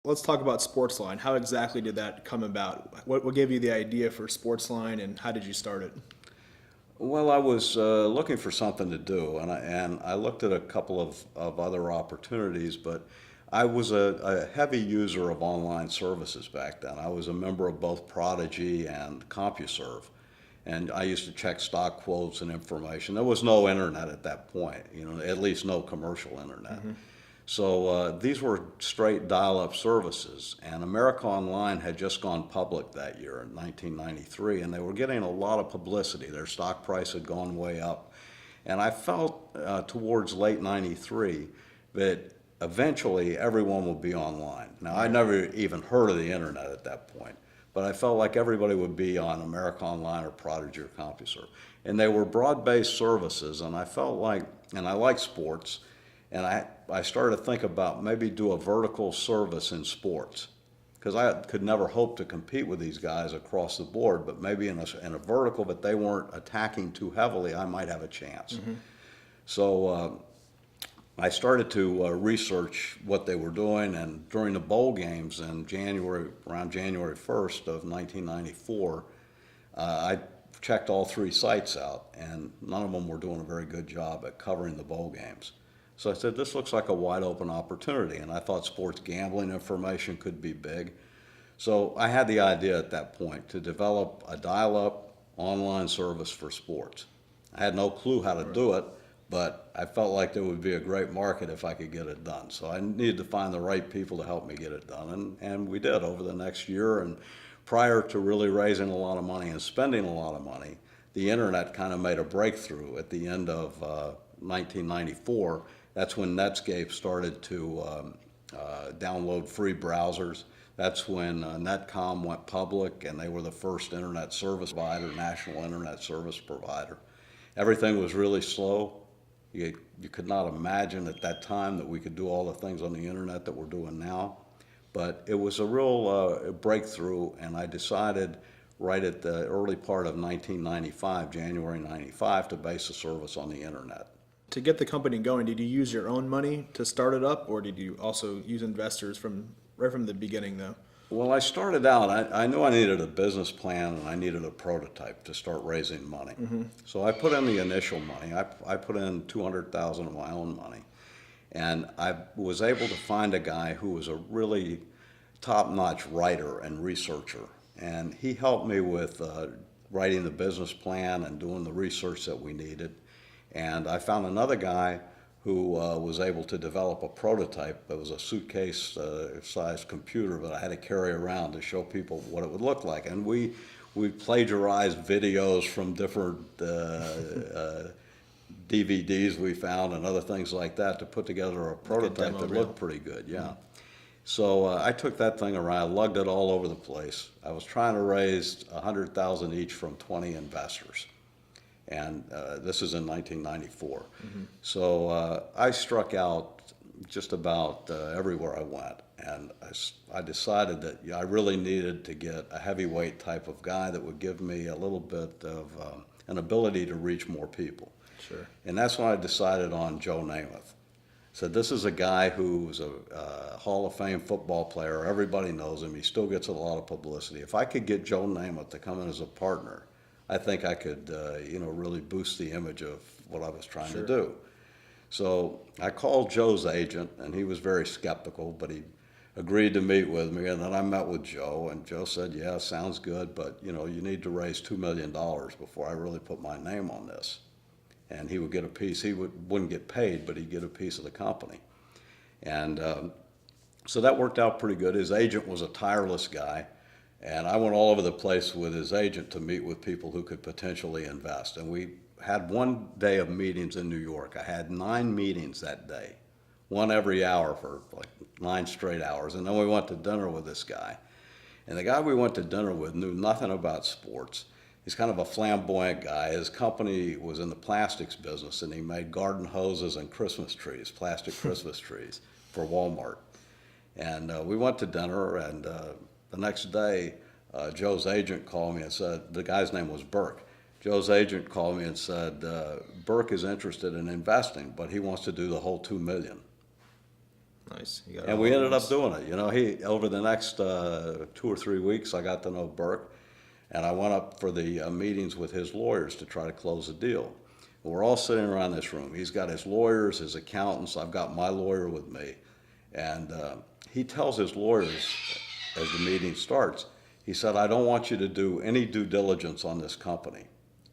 Let's talk about Sportsline. How exactly did that come about? What gave you the idea for Sportsline, and how did you start it? Well, I was looking for something to do, and I looked at a couple of other opportunities, but I was a heavy user of online services back then. I was a member of both Prodigy and CompuServe, and I used to check stock quotes and information. There was no internet at that point, at least no commercial internet. So these were straight dial-up services, and America Online had just gone public that year in 1993, and they were getting a lot of publicity. Their stock price had gone way up, and I felt towards late '93 that eventually everyone would be online. Now, I never even heard of the internet at that point, but I felt like everybody would be on America Online or Prodigy or CompuServe, and they were broad-based services, and I felt like, and I like sports. And I started to think about maybe do a vertical service in sports, because I could never hope to compete with these guys across the board, but maybe in a vertical that they weren't attacking too heavily, I might have a chance. So I started to research what they were doing, and during the bowl games in January, around January 1st of 1994, I checked all three sites out, and none of them were doing a very good job at covering the bowl games. So I said, this looks like a wide open opportunity, and I thought sports gambling information could be big. So I had the idea at that point to develop a dial-up online service for sports. I had no clue how to do it, but I felt like there would be a great market if I could get it done. So I needed to find the right people to help me get it done, and we did over the next year. And prior to really raising a lot of money and spending a lot of money, the internet kind of made a breakthrough at the end of 1994. That's when Netscape started to download free browsers. That's when Netcom went public, and they were the first internet service provider, national internet service provider. Everything was really slow. You could not imagine at that time that we could do all the things on the internet that we're doing now. But it was a real breakthrough, and I decided right at the early part of 1995, January 95, to base the service on the internet. To get the company going, did you use your own money to start it up, or did you also use investors right from the beginning, though? Well, I started out, I knew I needed a business plan and I needed a prototype to start raising money. So I put in the initial money. I put in $200,000 of my own money. And I was able to find a guy who was a really top-notch writer and researcher. And he helped me with writing the business plan and doing the research that we needed. And I found another guy who was able to develop a prototype that was a suitcase-sized computer that I had to carry around to show people what it would look like. And we plagiarized videos from different DVDs we found and other things like that to put together a prototype that looked pretty good, yeah. So I took that thing around, lugged it all over the place. I was trying to raise $100,000 each from 20 investors. And this is in 1994. So I struck out just about everywhere I went. And I decided that I really needed to get a heavyweight type of guy that would give me a little bit of an ability to reach more people. Sure. And that's when I decided on Joe Namath. Said, this is a guy who's a Hall of Fame football player. Everybody knows him. He still gets a lot of publicity. If I could get Joe Namath to come in as a partner, I think I could, really boost the image of what I was trying to do. So I called Joe's agent, and he was very skeptical, but he agreed to meet with me. And then I met with Joe, and Joe said, yeah, sounds good, but, you need to raise $2 million before I really put my name on this. And he would get a piece. He wouldn't get paid, but he'd get a piece of the company. And so that worked out pretty good. His agent was a tireless guy. And I went all over the place with his agent to meet with people who could potentially invest. And we had one day of meetings in New York. I had 9 meetings that day, one every hour for like 9 straight hours. And then we went to dinner with this guy. And the guy we went to dinner with knew nothing about sports. He's kind of a flamboyant guy. His company was in the plastics business, and he made garden hoses and Christmas trees, plastic Christmas trees for Walmart. And we went to dinner, and the next day, Joe's agent called me and said, the guy's name was Burke. Joe's agent called me and said, Burke is interested in investing, but he wants to do the whole $2 million. Nice. You got it And all we at ended up once. doing it. You know, over the next 2 or 3 weeks, I got to know Burke, and I went up for the meetings with his lawyers to try to close a deal. We're all sitting around this room. He's got his lawyers, his accountants. I've got my lawyer with me. And he tells his lawyers as the meeting starts, he said, I don't want you to do any due diligence on this company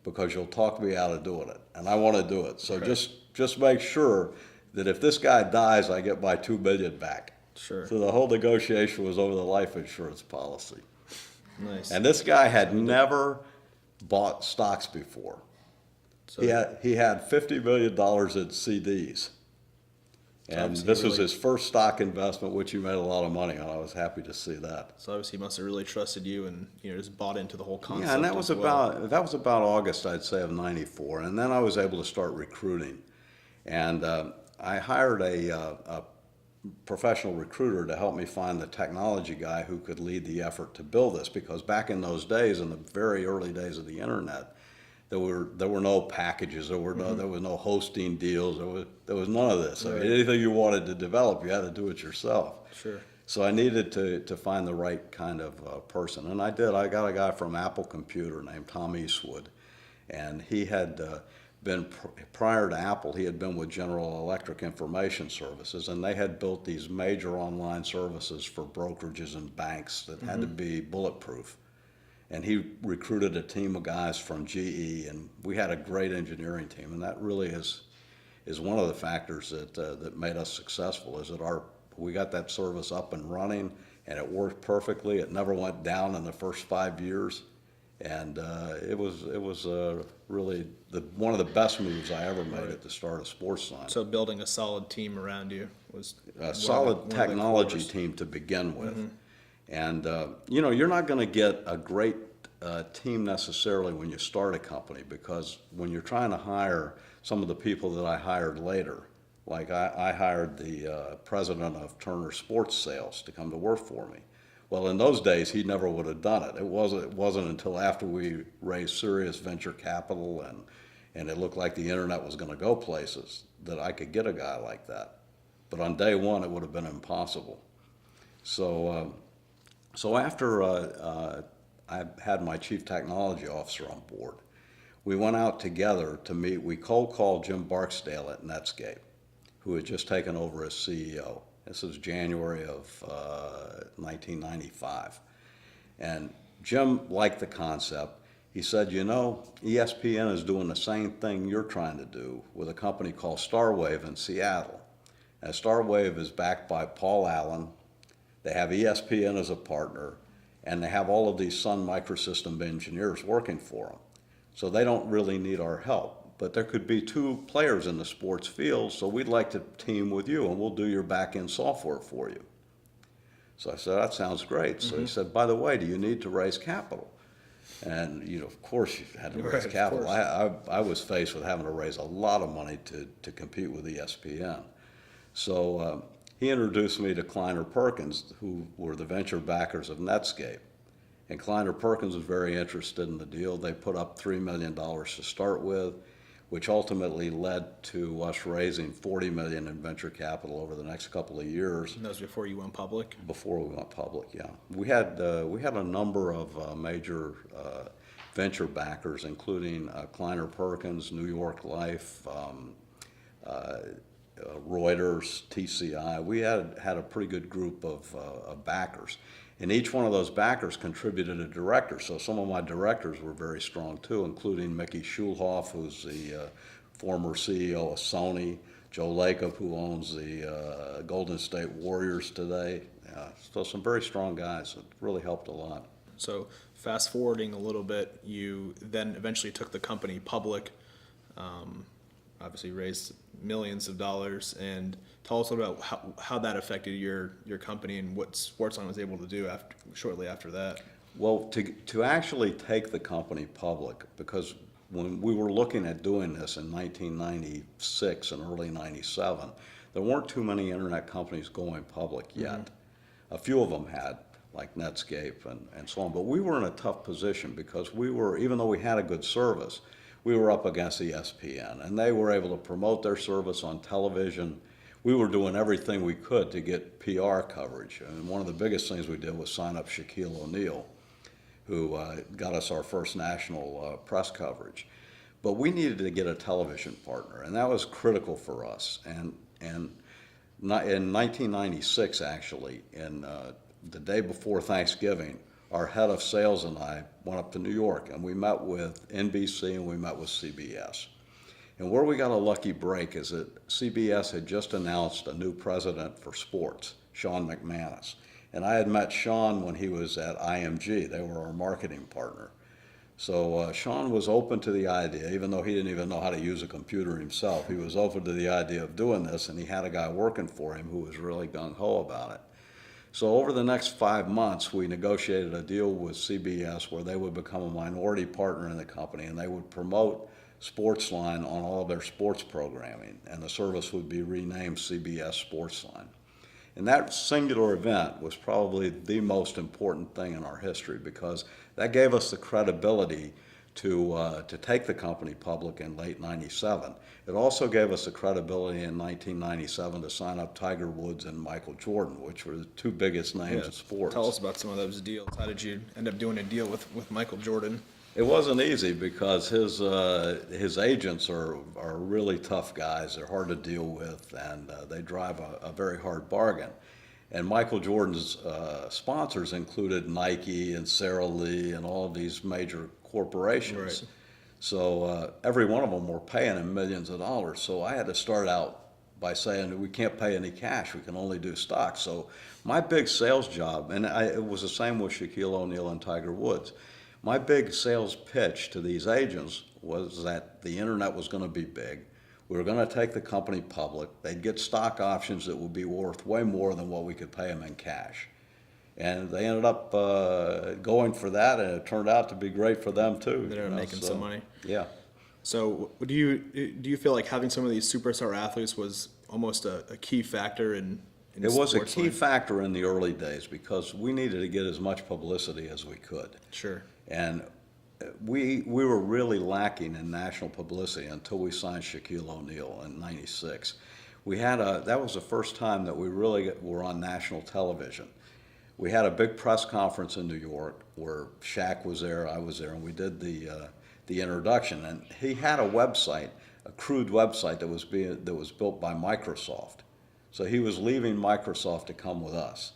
because you'll talk me out of doing it. And I want to do it. So Okay. just make sure that if this guy dies, I get my $2 million back. Sure. So the whole negotiation was over the life insurance policy. Nice. And this guy had never bought stocks before. So He had $50 million in CDs. And obviously this was really- his first stock investment, which he made a lot of money on. I was happy to see that. So obviously he must have really trusted you and, just bought into the whole concept. Yeah, and that was as well. about August, I'd say, of '94. And then I was able to start recruiting. And I hired a professional recruiter to help me find the technology guy who could lead the effort to build this, because back in those days, in the very early days of the internet, there were no packages, there was no hosting deals, there was none of this. I mean, Right. anything you wanted to develop, you had to do it yourself. Sure. So I needed to find the right kind of person, and I did. I got a guy from Apple Computer named Tom Eastwood, and he had been, prior to Apple, he had been with General Electric Information Services, and they had built these major online services for brokerages and banks that had to be bulletproof. And he recruited a team of guys from GE, and we had a great engineering team, and that really is one of the factors that made us successful, is that we got that service up and running, and it worked perfectly. It never went down in the first 5 years, and it was really one of the best moves I ever made at the start of Sportsline. So building a solid team around you was A solid one of the technology cores. team to begin with. And, you're not going to get a great team necessarily when you start a company, because when you're trying to hire some of the people that I hired later, like I hired the president of Turner Sports Sales to come to work for me. Well, in those days, he never would have done it. It wasn't until after we raised serious venture capital and it looked like the internet was going to go places that I could get a guy like that. But on day one, it would have been impossible. So after I had my chief technology officer on board, we went out together to meet. We cold called Jim Barksdale at Netscape, who had just taken over as CEO. This was January of 1995. And Jim liked the concept. He said, ESPN is doing the same thing you're trying to do with a company called Starwave in Seattle. And Starwave is backed by Paul Allen. They have ESPN as a partner, and they have all of these Sun Microsystem engineers working for them. So they don't really need our help. But there could be two players in the sports field, so we'd like to team with you, and we'll do your back-end software for you. So I said, that sounds great. So he said, by the way, do you need to raise capital? And, of course you had to raise Right, of capital. course. I was faced with having to raise a lot of money to compete with ESPN. So he introduced me to Kleiner Perkins, who were the venture backers of Netscape. And Kleiner Perkins was very interested in the deal. They put up $3 million to start with, which ultimately led to us raising $40 million in venture capital over the next couple of years. And that was before you went public? Before we went public, yeah. We had a number of major venture backers, including Kleiner Perkins, New York Life, Reuters, TCI. We had a pretty good group of backers. And each one of those backers contributed a director. So some of my directors were very strong too, including Mickey Schulhoff, who's the former CEO of Sony, Joe Lacob, who owns the Golden State Warriors today. So some very strong guys. It really helped a lot. So fast forwarding a little bit, you then eventually took the company public, obviously raised millions of dollars, and tell us about how that affected your company and what Sportsline was able to do shortly after that. Well, to actually take the company public, because when we were looking at doing this in 1996 and early 97, there weren't too many internet companies going public yet. A few of them had, like Netscape and so on, but we were in a tough position because even though we had a good service, we were up against ESPN, and they were able to promote their service on television. we were doing everything we could to get PR coverage. And one of the biggest things we did was sign up Shaquille O'Neal, who got us our first national press coverage. But we needed to get a television partner, and that was critical for us. And in 1996, actually, in the day before Thanksgiving, our head of sales and I went up to New York, and we met with NBC and we met with CBS. And where we got a lucky break is that CBS had just announced a new president for sports, Sean McManus. And I had met Sean when he was at IMG. They were our marketing partner. So Sean was open to the idea, even though he didn't even know how to use a computer himself. He was open to the idea of doing this, and he had a guy working for him who was really gung-ho about it. So over the next 5 months, we negotiated a deal with CBS where they would become a minority partner in the company, and they would promote Sportsline on all of their sports programming, and the service would be renamed CBS Sportsline. And that singular event was probably the most important thing in our history, because that gave us the credibility to take the company public in late '97. It also gave us the credibility in 1997 to sign up Tiger Woods and Michael Jordan, which were the two biggest names in sports. Tell us about some of those deals. How did you end up doing a deal with Michael Jordan? It wasn't easy because his agents are really tough guys. They're hard to deal with, and they drive a very hard bargain. And Michael Jordan's sponsors included Nike and Sara Lee and all of these major corporations. Right. So every one of them were paying him millions of dollars. So I had to start out by saying we can't pay any cash, we can only do stock. So my big sales job, and it was the same with Shaquille O'Neal and Tiger Woods, my big sales pitch to these agents was that the internet was going to be big. We were going to take the company public. They'd get stock options that would be worth way more than what we could pay them in cash. And they ended up going for that, and it turned out to be great for them too. They ended up making some money. Yeah. So do you feel like having some of these superstar athletes was almost a key factor in It was a sports key line? factor in the early days because we needed to get as much publicity as we could. Sure. And we were really lacking in national publicity until we signed Shaquille O'Neal in '96. That was the first time that we really were on national television. We had a big press conference in New York where Shaq was there, I was there, and we did the introduction. And he had a website, a crude website that was built by Microsoft. So he was leaving Microsoft to come with us.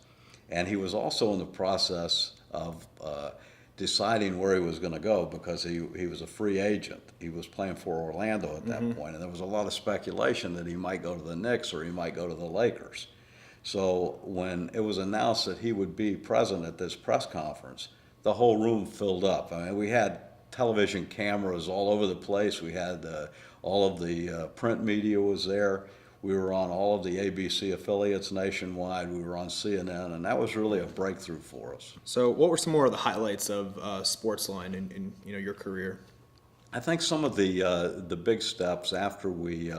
And he was also in the process of deciding where he was going to go because he was a free agent. He was playing for Orlando at that point, and there was a lot of speculation that he might go to the Knicks or he might go to the Lakers. So when it was announced that he would be present at this press conference, the whole room filled up. I mean, we had television cameras all over the place. We had all of the print media was there. We were on all of the ABC affiliates nationwide. We were on CNN, and that was really a breakthrough for us. So what were some more of the highlights of Sportsline in your career? I think some of the big steps after we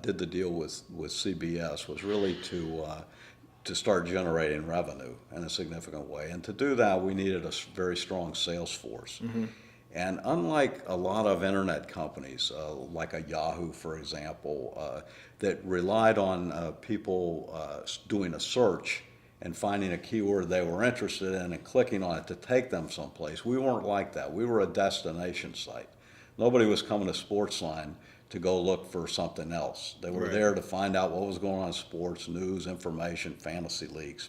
did the deal with CBS was really to start generating revenue in a significant way. And to do that, we needed a very strong sales force. And unlike a lot of internet companies, like a Yahoo, for example, that relied on people doing a search and finding a keyword they were interested in and clicking on it to take them someplace, we weren't like that. We were a destination site. Nobody was coming to Sportsline to go look for something else. They were there to find out what was going on in sports, news, information, fantasy leagues.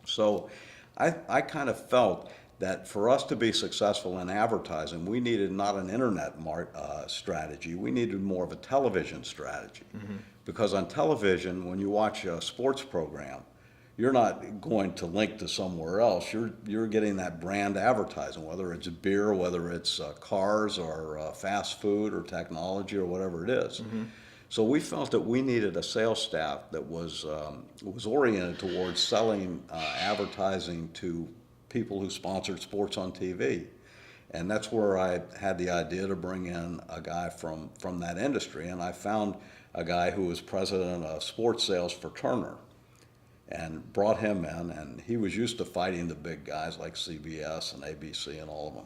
So I kind of felt that for us to be successful in advertising, we needed not an internet strategy, we needed more of a television strategy. Because on television, when you watch a sports program, you're not going to link to somewhere else. You're getting that brand advertising, whether it's beer, whether it's cars or fast food or technology or whatever it is. So we felt that we needed a sales staff that was oriented towards selling advertising to people who sponsored sports on TV. And that's where I had the idea to bring in a guy from that industry. And I found a guy who was president of sports sales for Turner and brought him in, and he was used to fighting the big guys like CBS and ABC and all of them.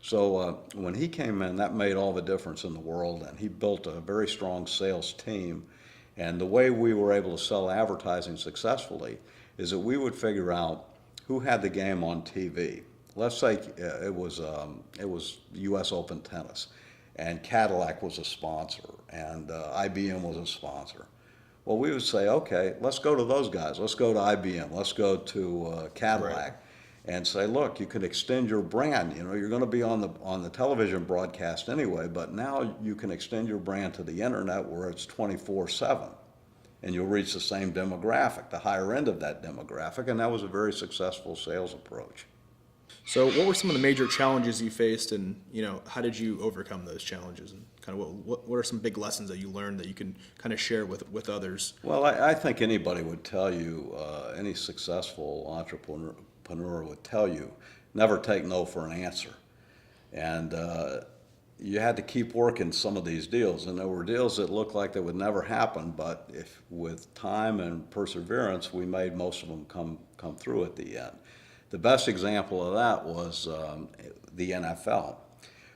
So when he came in, that made all the difference in the world, and he built a very strong sales team. And the way we were able to sell advertising successfully is that we would figure out who had the game on TV. Let's say it was U.S. Open tennis, and Cadillac was a sponsor, and IBM was a sponsor. Well, we would say, okay, let's go to those guys. Let's go to IBM. Let's go to Cadillac, Right. and say, look, you can extend your brand. You know, you're going to be on the television broadcast anyway, but now you can extend your brand to the internet where it's 24/7, and you'll reach the same demographic, the higher end of that demographic, and that was a very successful sales approach. So what were some of the major challenges you faced, and how did you overcome those challenges, and kind of what are some big lessons that you learned that you can kind of share with others? Well, I think anybody would tell you, any successful entrepreneur would tell you, never take no for an answer. And you had to keep working some of these deals, and there were deals that looked like they would never happen, but if with time and perseverance, we made most of them come through at the end. The best example of that was the NFL.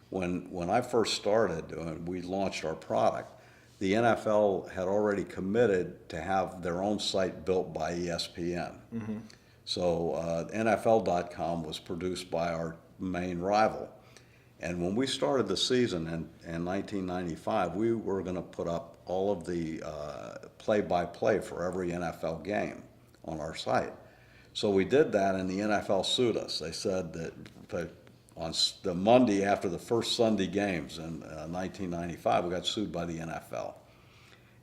When I first started and we launched our product, the NFL had already committed to have their own site built by ESPN. Mm-hmm. So NFL.com was produced by our main rival. And when we started the season in 1995, we were going to put up all of the play-by-play for every NFL game on our site. So we did that, and the NFL sued us. They said that on the Monday after the first Sunday games in 1995, we got sued by the NFL.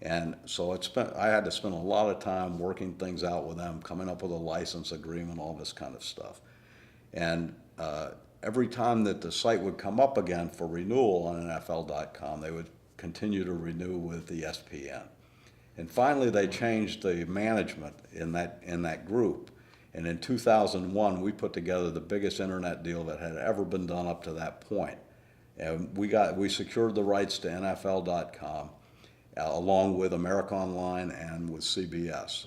And so I had to spend a lot of time working things out with them, coming up with a license agreement, all this kind of stuff. And every time that the site would come up again for renewal on NFL.com, they would continue to renew with ESPN. And finally, they changed the management in that group. And in 2001, we put together the biggest internet deal that had ever been done up to that point. And we secured the rights to NFL.com along with America Online and with CBS.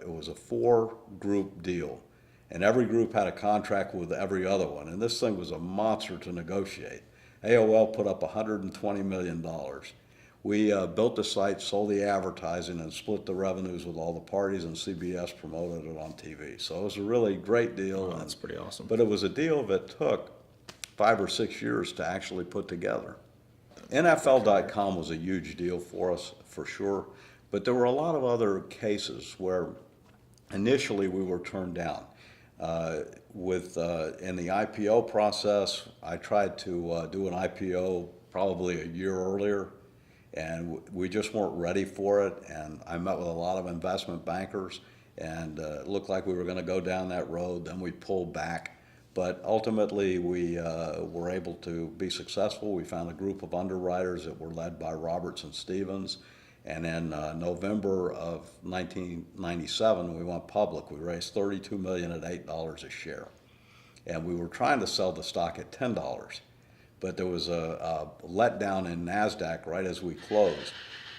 It was a 4-group deal, and every group had a contract with every other one. And this thing was a monster to negotiate. AOL put up $120 million. We built the site, sold the advertising, and split the revenues with all the parties, and CBS promoted it on TV. So it was a really great deal. Oh, that's pretty awesome. But it was a deal that took 5 or 6 years to actually put together. NFL.com was a huge deal for us, for sure. But there were a lot of other cases where initially we were turned down. In the IPO process, I tried to do an IPO probably a year earlier, and we just weren't ready for it. And I met with a lot of investment bankers, and it looked like we were going to go down that road. Then we pulled back. But ultimately, we were able to be successful. We found a group of underwriters that were led by Roberts and Stevens. And in November of 1997, we went public. We raised $32 million at $8 a share. And we were trying to sell the stock at $10. But there was a letdown in NASDAQ right as we closed.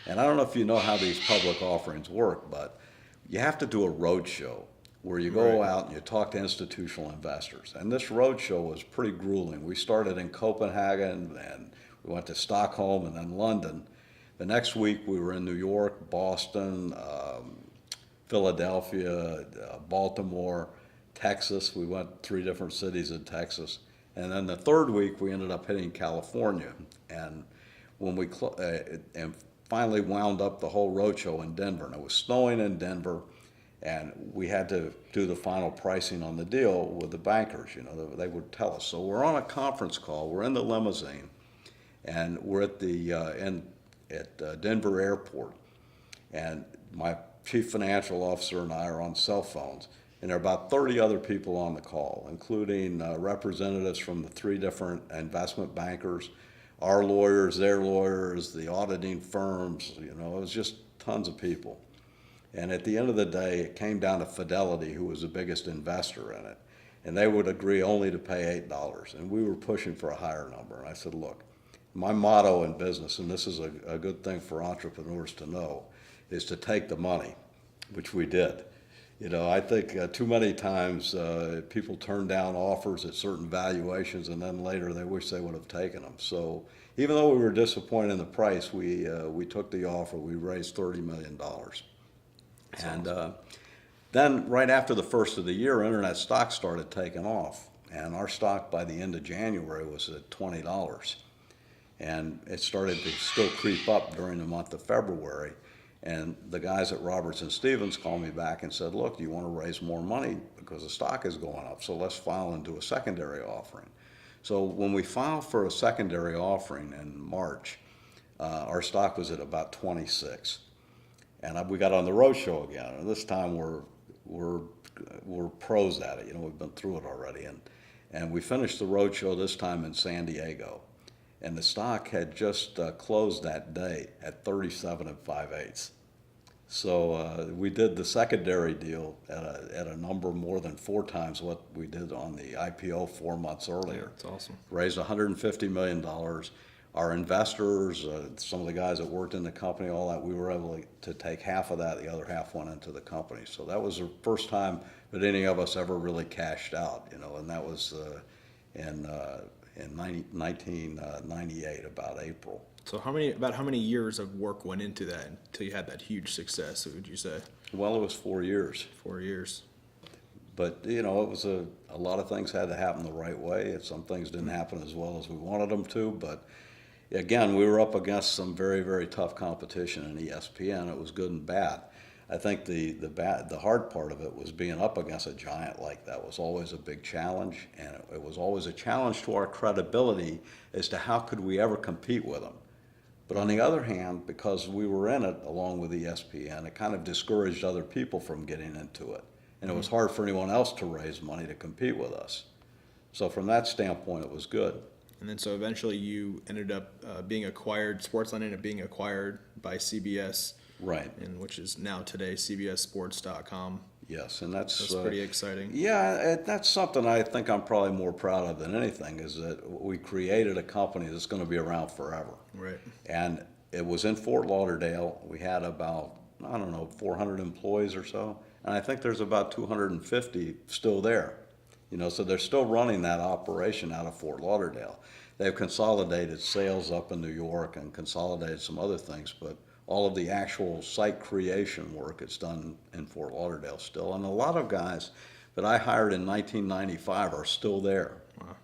And I don't know if you know how these public offerings work, but you have to do a roadshow where you go out and you talk to institutional investors. And this roadshow was pretty grueling. We started in Copenhagen, and we went to Stockholm and then London. The next week we were in New York, Boston, Philadelphia, Baltimore, Texas. We went 3 different cities in Texas. And then the third week we ended up hitting California. And when we and finally wound up the whole roadshow in Denver. And it was snowing in Denver. And we had to do the final pricing on the deal with the bankers. They would tell us. So we're on a conference call. We're in the limousine, and we're at Denver Airport. And my chief financial officer and I are on cell phones, and there are about 30 other people on the call, including representatives from the 3 different investment bankers, our lawyers, their lawyers, the auditing firms. It was just tons of people. And at the end of the day, it came down to Fidelity, who was the biggest investor in it. And they would agree only to pay $8. And we were pushing for a higher number. And I said, look, my motto in business, and this is a good thing for entrepreneurs to know, is to take the money, which we did. You know, I think too many times people turn down offers at certain valuations, and then later they wish they would have taken them. So even though we were disappointed in the price, we took the offer. We raised $30 million, and then right after the first of the year, internet stocks started taking off, and our stock by the end of January was at $20, and it started to still creep up during the month of February. And the guys at Robertson Stevens called me back and said, look, you want to raise more money because the stock is going up, so let's file and do a secondary offering. So when we filed for a secondary offering in March, our stock was at about 26. And we got on the roadshow again, and this time we're pros at it. You know, we've been through it already. And we finished the roadshow this time in San Diego. And the stock had just closed that day at 37 5/8. So we did the secondary deal at a number more than 4 times what we did on the IPO 4 months earlier. That's awesome. Raised $150 million. Our investors, some of the guys that worked in the company, all that, we were able to take half of that. The other half went into the company. So that was the first time that any of us ever really cashed out, you know, and that was in 1998, about April. So about how many years of work went into that until you had that huge success, would you say? Well, it was 4 years. 4 years. But, you know, it was a lot of things had to happen the right way, and some things didn't happen as well as we wanted them to. But again, we were up against some very, very tough competition in ESPN. It was good and bad. I think the hard part of it was being up against a giant like that was always a big challenge, and it was always a challenge to our credibility as to how could we ever compete with them. But on the other hand, because we were in it along with ESPN, it kind of discouraged other people from getting into it. And it was hard for anyone else to raise money to compete with us. So from that standpoint, it was good. And then so eventually you ended up being acquired, Sportsline ended up being acquired by CBS. Right. And which is now today CBSSports.com. Yes, and that's pretty exciting. Yeah, that's something I think I'm probably more proud of than anything, is that we created a company that's going to be around forever. Right. And it was in Fort Lauderdale. We had about, 400 employees or so, and I think there's about 250 still there. You know, so they're still running that operation out of Fort Lauderdale. They've consolidated sales up in New York and consolidated some other things, but all of the actual site creation work is done in Fort Lauderdale still. And a lot of guys that I hired in 1995 are still there. Wow.